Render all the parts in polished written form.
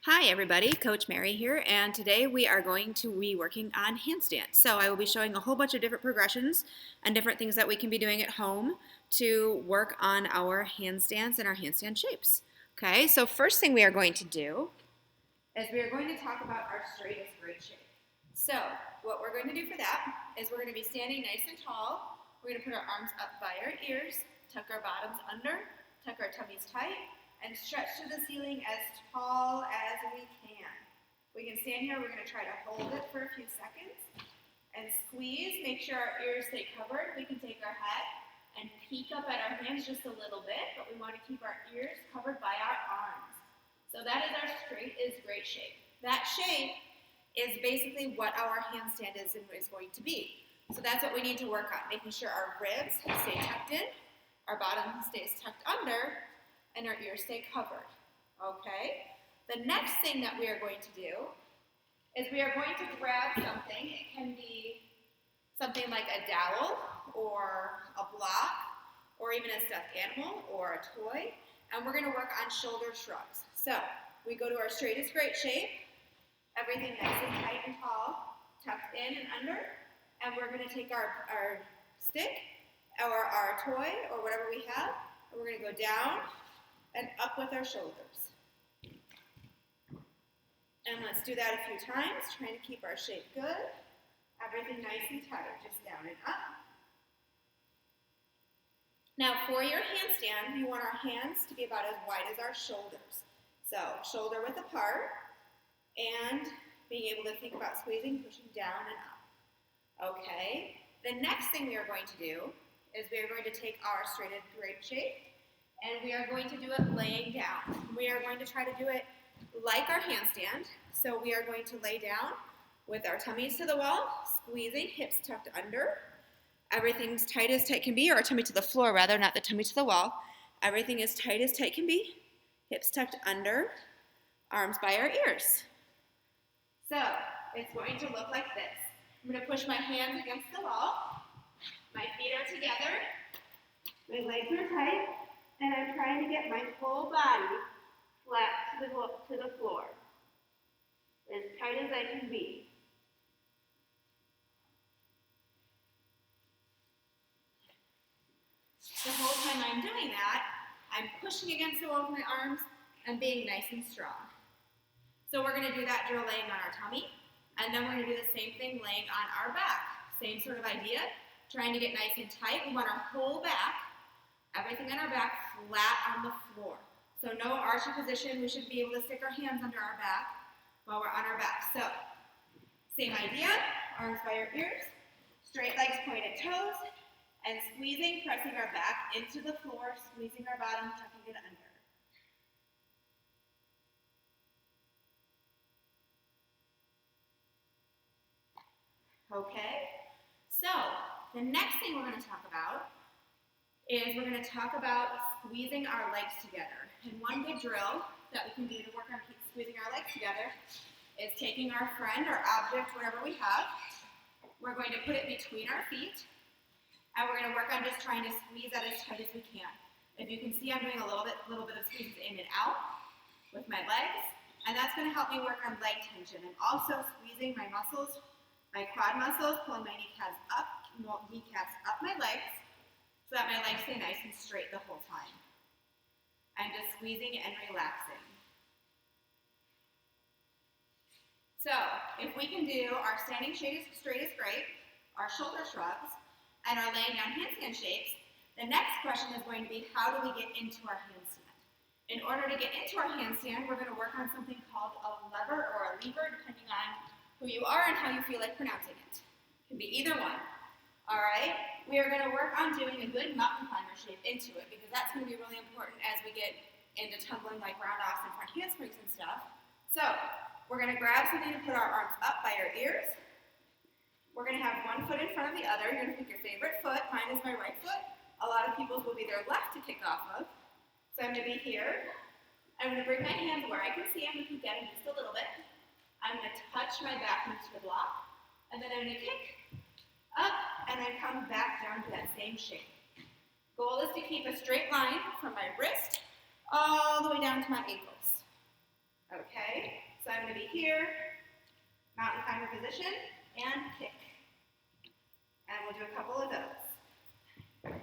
Hi everybody, Coach Mary here, and today we are going to be working on handstands. So I will be showing a whole bunch of different progressions and different things that we can be doing at home to work on our handstands and our handstand shapes. Okay, so first thing we are going to do is we are going to talk about our straightest great shape. So what we're going to do for that is we're going to be standing nice and tall. We're going to put our arms up by our ears, tuck our bottoms under, tuck our tummies tight, and stretch to the ceiling as tall as we can. We can stand here, we're going to try to hold it for a few seconds and squeeze, make sure our ears stay covered. We can take our head and peek up at our hands just a little bit, but we want to keep our ears covered by our arms. So that is our straight is great shape. That shape is basically what our handstand is going to be. So that's what we need to work on, making sure our ribs stay tucked in, our bottom stays tucked under, and our ears stay covered, okay? The next thing that we are going to do is we are going to grab something. It can be something like a dowel or a block or even a stuffed animal or a toy, and we're gonna work on shoulder shrugs. So we go to our straightest great shape, everything nice and tight and tall, tucked in and under, and we're gonna take our stick or our toy or whatever we have, and we're gonna go down and up with our shoulders. And let's do that a few times, trying to keep our shape good. Everything nice and tight, just down and up. Now for your handstand, you want our hands to be about as wide as our shoulders. So shoulder width apart and being able to think about squeezing, pushing down and up. Okay, the next thing we are going to do is we are going to take our straighted great shape and we are going to do it laying down. We are going to try to do it like our handstand. So we are going to lay down with our tummies to the wall, squeezing, hips tucked under. Everything's tight as tight can be, or our tummy to the floor rather, not the tummy to the wall. Everything as tight can be, hips tucked under, arms by our ears. So it's going to look like this. I'm going to push my hands against the wall. My feet are together. My legs are tight. And I'm trying to get my whole body flat to the floor, as tight as I can be. The whole time I'm doing that, I'm pushing against the wall with my arms and being nice and strong. So we're going to do that drill laying on our tummy, and then we're going to do the same thing laying on our back. Same sort of idea, trying to get nice and tight. We want our whole back, everything on our back, flat on the floor. So no arching position. We should be able to stick our hands under our back while we're on our back. So same idea, arms by our ears, straight legs, pointed toes, and squeezing, pressing our back into the floor, squeezing our bottom, tucking it under. Okay, so the next thing we're going to talk about is we're going to talk about squeezing our legs together. And one good drill that we can do to work on squeezing our legs together is taking our friend or object, whatever we have, we're going to put it between our feet, and we're going to work on just trying to squeeze that as tight as we can. If you can see, I'm doing a little bit of squeezes in and out with my legs, and that's going to help me work on leg tension. I'm also squeezing my muscles, my quad muscles, pulling my kneecaps up my legs, so that my legs stay nice and straight the whole time. I'm just squeezing and relaxing. So, if we can do our standing straight is great, our shoulder shrugs, and our laying down handstand shapes, the next question is going to be, how do we get into our handstand? In order to get into our handstand, we're going to work on something called a lever or a lever, depending on who you are and how you feel like pronouncing it. It can be either one. All right, we are going to work on doing a good mountain climber shape into it because that's going to be really important as we get into tumbling like round-offs and front handsprings and stuff. So we're going to grab something to put our arms up by our ears. We're going to have one foot in front of the other. You're going to pick your favorite foot. Mine is my right foot. A lot of people's will be their left to kick off of. So I'm going to be here. I'm going to bring my hands where I can see. I'm going to peek at them just a little bit. I'm going to touch my back into the block. And then I'm going to kick up, and then come back down to that same shape. Goal is to keep a straight line from my wrist all the way down to my ankles. Okay, so I'm going to be here, mountain climber position, and kick. And we'll do a couple of those.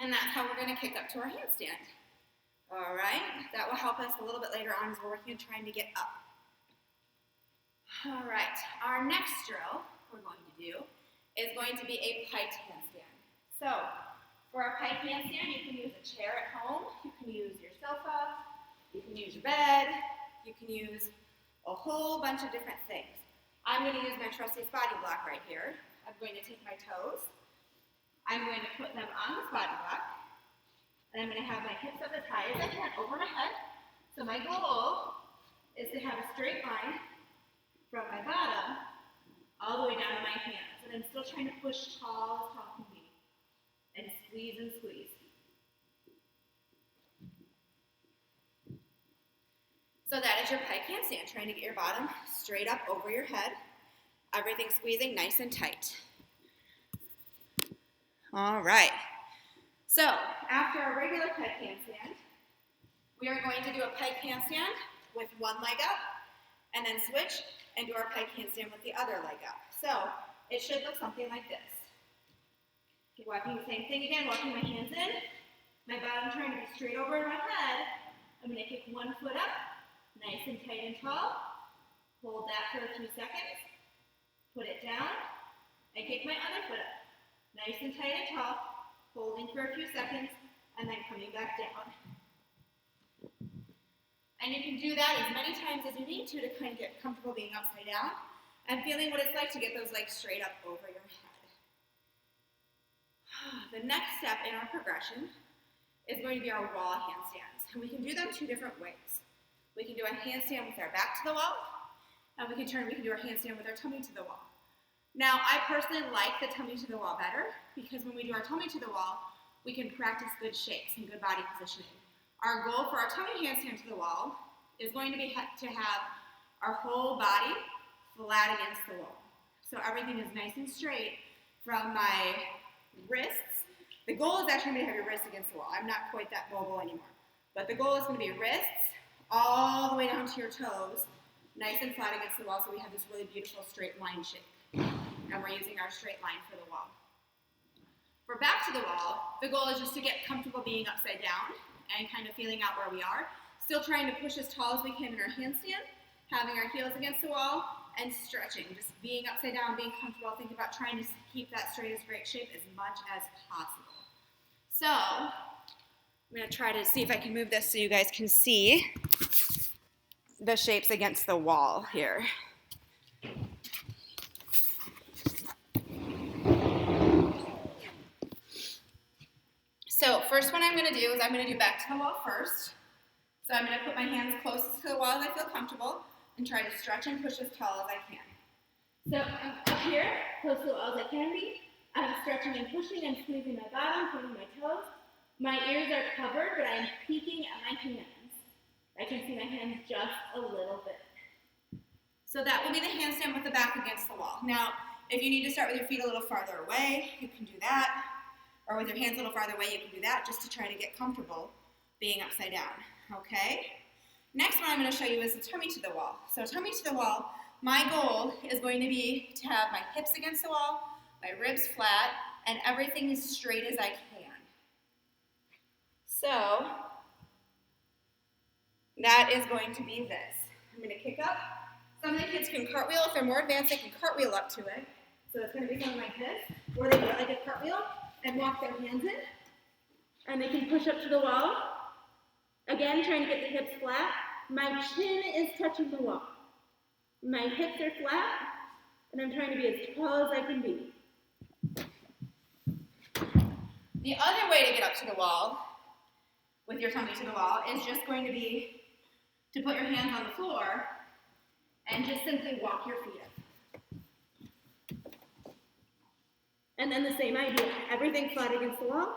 And that's how we're going to kick up to our handstand. All right, that will help us a little bit later on as we're working on trying to get up. All right, our next drill we're going to do is going to be a piked handstand. So, for our piked handstand, you can use a chair at home, you can use your sofa, you can use your bed, you can use a whole bunch of different things. I'm going to use my trusty spotting block right here. I'm going to take my toes, I'm going to put them on the spotting block, and I'm going to have my hips up as high as I can over my head. So my goal is to have a straight line from my bottom all the way down to my hands. And I'm still trying to push tall as tall can be. And squeeze and squeeze. So that is your pike handstand, trying to get your bottom straight up over your head. Everything squeezing nice and tight. All right. So after our regular pike handstand, we are going to do a pike handstand with one leg up, and then switch and do our pike handstand with the other leg up. So it should look something like this. Okay, walking the same thing again, walking my hands in, my bottom trying to be straight over in my head. I'm going to kick one foot up, nice and tight and tall. Hold that for a few seconds. Put it down, and kick my other foot up, nice and tight and tall. Holding for a few seconds, and then coming back down. And you can do that as many times as you need to kind of get comfortable being upside down and feeling what it's like to get those legs straight up over your head. The next step in our progression is going to be our wall handstands. And we can do them two different ways. We can do a handstand with our back to the wall, and we can do our handstand with our tummy to the wall. Now, I personally like the tummy to the wall better because when we do our tummy to the wall, we can practice good shapes and good body positioning. Our goal for our tummy handstand to the wall is going to be to have our whole body flat against the wall. So everything is nice and straight from my wrists. The goal is actually to have your wrists against the wall. I'm not quite that mobile anymore. But the goal is going to be wrists all the way down to your toes, nice and flat against the wall so we have this really beautiful straight line shape. And we're using our straight line for the wall. For back to the wall, the goal is just to get comfortable being upside down and kind of feeling out where we are. Still trying to push as tall as we can in our handstand, having our heels against the wall, and stretching. Just being upside down, being comfortable, thinking about trying to keep that straight as great shape as much as possible. So, I'm going to try to see if I can move this so you guys can see the shapes against the wall here. So first one I'm going to do is I'm going to do back to the wall first. So I'm going to put my hands closest to the wall as I feel comfortable and try to stretch and push as tall as I can. So I'm up here, close to the wall as I can be. I'm stretching and pushing and squeezing my bottom, pointing my toes. My ears are covered, but I'm peeking at my hands. I can see my hands just a little bit. So that will be the handstand with the back against the wall. Now, if you need to start with your feet a little farther away, you can do that. Or with your hands a little farther away, you can do that just to try to get comfortable being upside down, okay? Next one I'm going to show you is the tummy to the wall. So tummy to the wall, my goal is going to be to have my hips against the wall, my ribs flat, and everything as straight as I can. So that is going to be this. I'm going to kick up. Some of the kids can cartwheel. If they're more advanced, they can cartwheel up to it. So it's going to be something like this, or they do it like a cartwheel and walk their hands in. And they can push up to the wall. Again, trying to get the hips flat. My chin is touching the wall. My hips are flat, and I'm trying to be as tall as I can be. The other way to get up to the wall, with your tummy to the wall, is just going to be to put your hands on the floor and just simply walk your feet up. And then the same idea, everything flat against the wall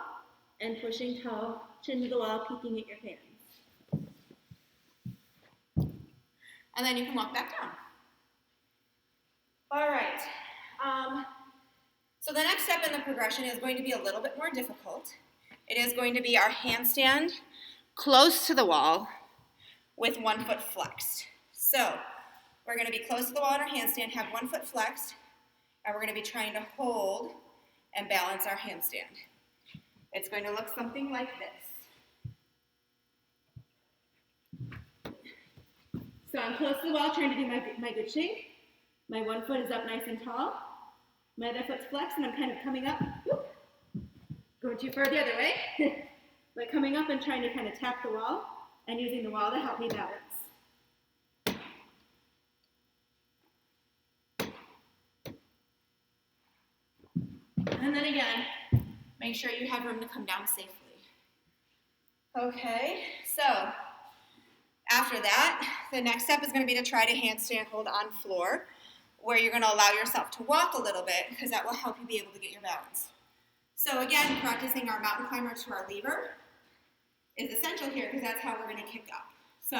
and pushing tall, chin to the wall, peeking at your hands. And then you can walk back down. All right. So the next step in the progression is going to be a little bit more difficult. It is going to be our handstand close to the wall with 1 foot flexed. So we're going to be close to the wall in our handstand, have 1 foot flexed, and we're going to be trying to hold and balance our handstand. It's going to look something like this. So I'm close to the wall trying to do my good shake. My 1 foot is up nice and tall. My other foot's flexed and I'm kind of coming up. Whoop. Going too far the other way. But coming up and trying to kind of tap the wall and using the wall to help me balance. And then again, make sure you have room to come down safely. Okay, so after that, the next step is going to be to try to handstand hold on floor, where you're going to allow yourself to walk a little bit because that will help you be able to get your balance. So again, practicing our mountain climber to our lever is essential here because that's how we're going to kick up. So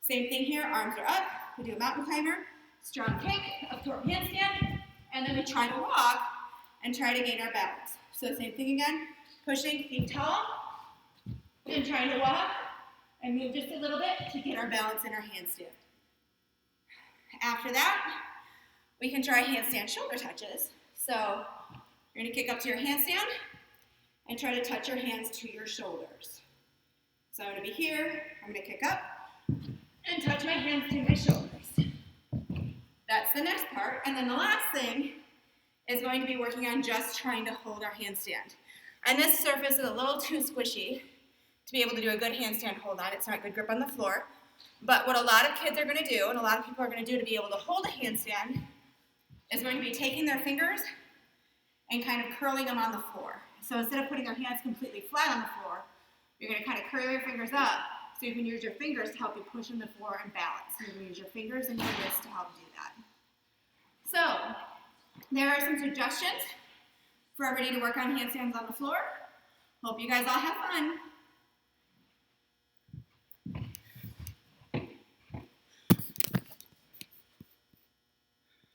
same thing here, arms are up, we do a mountain climber, strong kick, up to our handstand, and then we try to walk and try to gain our balance. So same thing again, pushing, feet tall, and trying to walk and move just a little bit to get our balance in our handstand. After that, we can try handstand shoulder touches. So you're going to kick up to your handstand and try to touch your hands to your shoulders. So I'm going to be here, I'm going to kick up and touch my hands to my shoulders. That's the next part. And then the last thing is going to be working on just trying to hold our handstand. And this surface is a little too squishy to be able to do a good handstand hold on. It's not good grip on the floor. But what a lot of kids are going to do, and a lot of people are going to do to be able to hold a handstand, is going to be taking their fingers and kind of curling them on the floor. So instead of putting your hands completely flat on the floor, you're going to kind of curl your fingers up so you can use your fingers to help you push on the floor and balance. So you're going to use your fingers and your wrists to help do that. So there are some suggestions for everybody to work on handstands on the floor. Hope you guys all have fun.